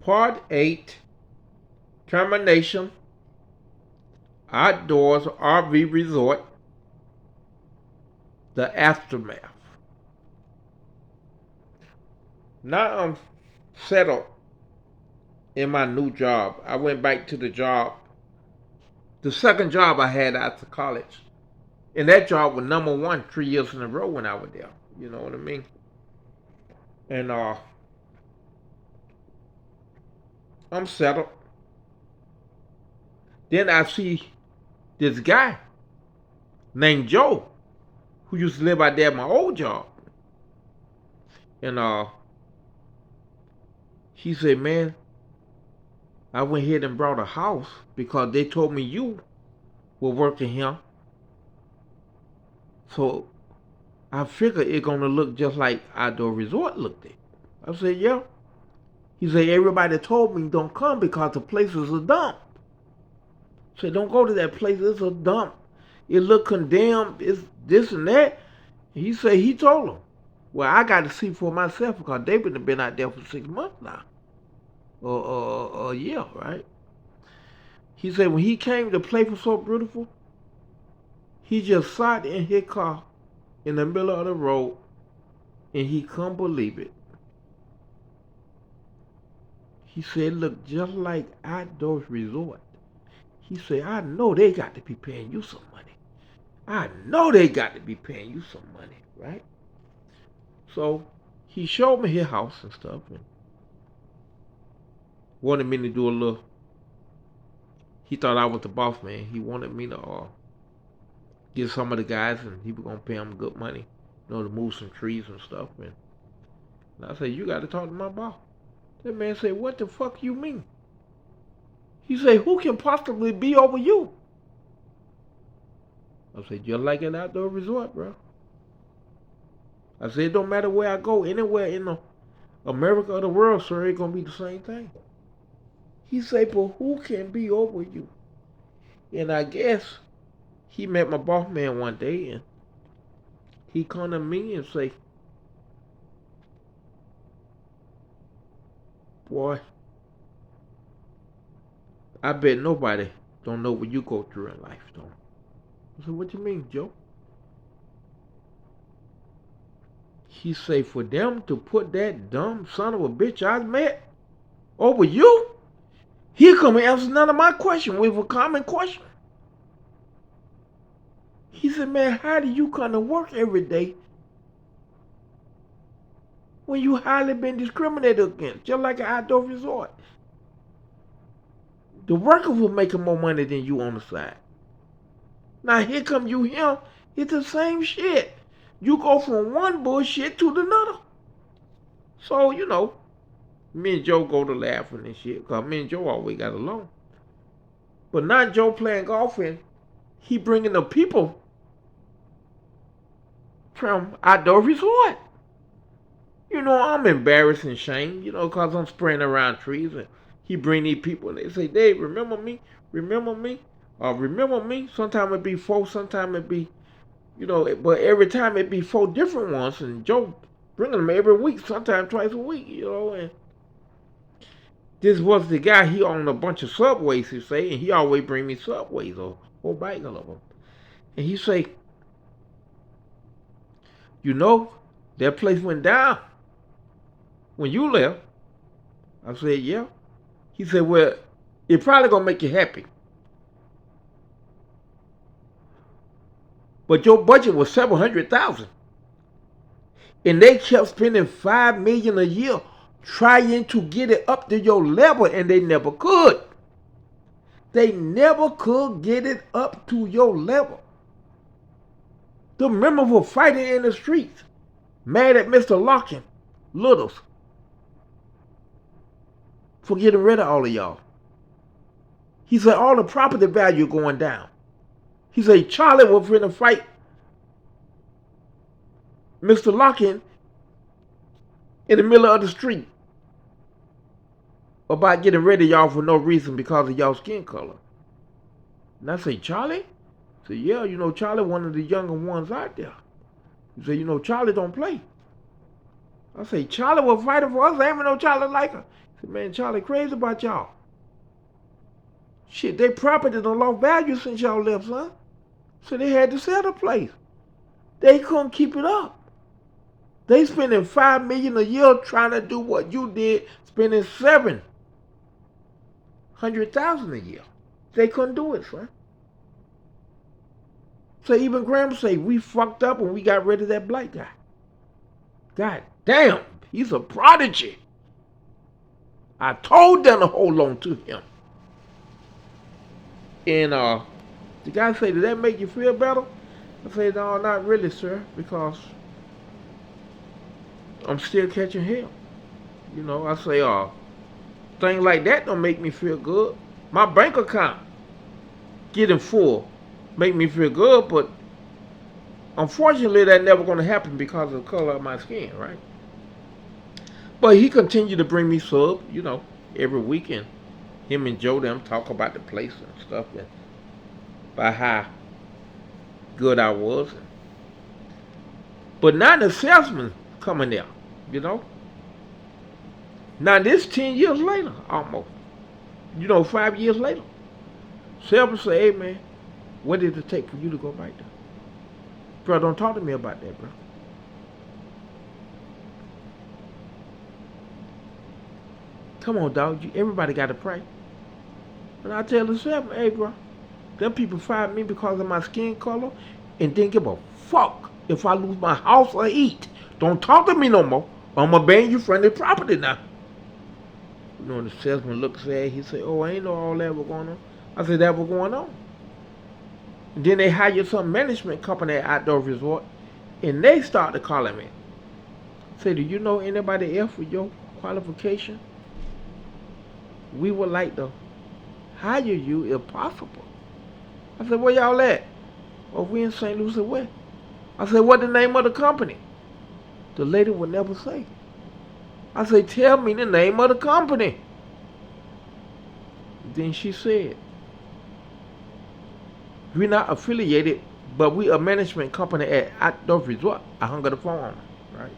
Part 8, Termination, Outdoors RV Resort, the Aftermath. Now I'm settled in my new job. I went back to the second job I had after college. And that job was number one 3 years in a row when I was there. You know what I mean? And I'm settled. Then I see this guy named Joe who used to live out there at my old job. And he said, man, I went ahead and brought a house because they told me you were working here. So I figured it gonna look just like Outdoor Resort looked at. I said, yeah. He said, everybody told me don't come because the place is a dump. I said, don't go to that place, it's a dump. It look condemned, it's this and that. He said he told him. Well, I got to see for myself because they've been out there for 6 months now. Or a year, right? He said when he came, the place was so beautiful, he just sat in his car in the middle of the road and he couldn't believe it. He said it looked just like Outdoors Resort. He said, I know they got to be paying you some money. I know they got to be paying you some money, right? So he showed me his house and stuff and wanted me to do a little. He thought I was the boss man. He wanted me to get some of the guys and he was going to pay them good money, to move some trees and stuff. And I said, you got to talk to my boss. That man said, what the fuck you mean? He said, who can possibly be over you? I said, just like an Outdoor Resort, bro. I said, it don't matter where I go, anywhere in the America or the world, sir, it's going to be the same thing. He said, but who can be over you? And I guess he met my boss man one day and he come to me and say, boy, I bet nobody don't know what you go through in life, don't. I said, what you mean, Joe? He say, for them to put that dumb son of a bitch I met over you, he come and answer none of my question with a common question. He said, man, how do you come to work every day when you highly been discriminated against, just like an Outdoor Resort? The workers were making more money than you on the side. Now here come you here, it's the same shit. You go from one bullshit to another. So, me and Joe go to laughing and shit, because me and Joe always got along. But now Joe playing golf and he bringing the people from Outdoor Resort. I'm embarrassed and ashamed, because I'm spraying around trees and he bring these people and they say, Dave, remember me? Remember me? Remember me? Sometimes it be four, sometimes it be, but every time it be four different ones and Joe bringing them every week, sometimes twice a week, and this was the guy, he owned a bunch of Subways, he say, and he always bring me Subways or whole bag of them. And he say, that place went down when you left. I said, yeah. He said, well, it probably gonna make you happy. But your budget was $700,000. And they kept spending $5 million a year trying to get it up to your level, and they never could. They never could get it up to your level. The members were fighting in the streets, mad at Mr. Larkin Littles for getting rid of all of y'all. He said all the property value going down. He said Charlie was finna fight Mr. Larkin in the middle of the street about getting rid of y'all for no reason because of y'all skin color. And I say, Charlie? I said, yeah, Charlie one of the younger ones out there. He said, Charlie don't play. I say, Charlie was fighting for us. I ain't no Charlie like her. I said, man, Charlie crazy about y'all. Shit, they property done lost value since y'all left, son. So they had to sell the place. They couldn't keep it up. They spending $5 million a year trying to do what you did, spending $700,000 a year. They couldn't do it, son. So even Graham say we fucked up when we got rid of that black guy. God damn, he's a prodigy. I told them to hold on to him. And the guy say, did that make you feel better? I say, no, not really, sir, because I'm still catching hell. You know, I say, things like that don't make me feel good. My bank account getting full make me feel good, but unfortunately that never going to happen because of the color of my skin, right? But he continued to bring me sub, you know, every weekend. Him and Joe them talk about the place and stuff, and about how good I was. But now the salesman coming there, you know. Now this 10 years later, almost. You know, 5 years later. Salesman say, hey man, what did it take for you to go back there? Bro, don't talk to me about that, bro. Come on, dog. Everybody got to pray. And I tell the salesman, hey, bro, them people fired me because of my skin color and didn't give a fuck if I lose my house or eat. Don't talk to me no more. I'm going to ban you from the property now. You know, the salesman looked sad. He said, oh, I ain't know all that was going on. I said, that was going on. And then they hired some management company at Outdoor Resort, and they started calling me. Say, do you know anybody else with your qualification? We would like to hire you if possible. I said, where y'all at? Oh, we in St. Lucie West. I said, what the name of the company? The lady would never say. I said, tell me the name of the company. Then she said, we're not affiliated, but we a management company at Outdoor Resort. I hung up the phone on her, right?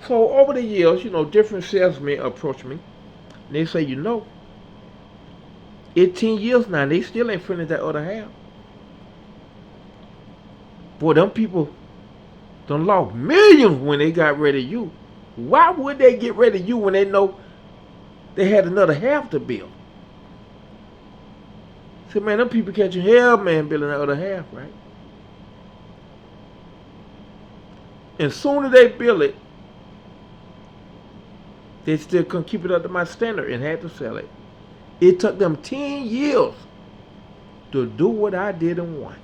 So over the years, you know, different salesmen approach me. And they say, you know, 18 years now, they still ain't finished that other half. Boy, them people done lost millions when they got rid of you. Why would they get rid of you when they know they had another half to build? See, man, them people catching hell, man, building that other half, right? And soon as they build it, they still couldn't keep it up to my standard and had to sell it. It took them 10 years to do what I did in one.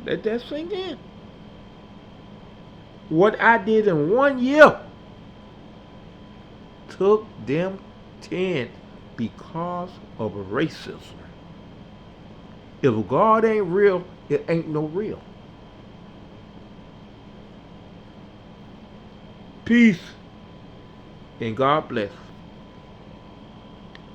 Let that sink in. What I did in 1 year took them 10 because of racism. If God ain't real, it ain't no real. Peace and God bless.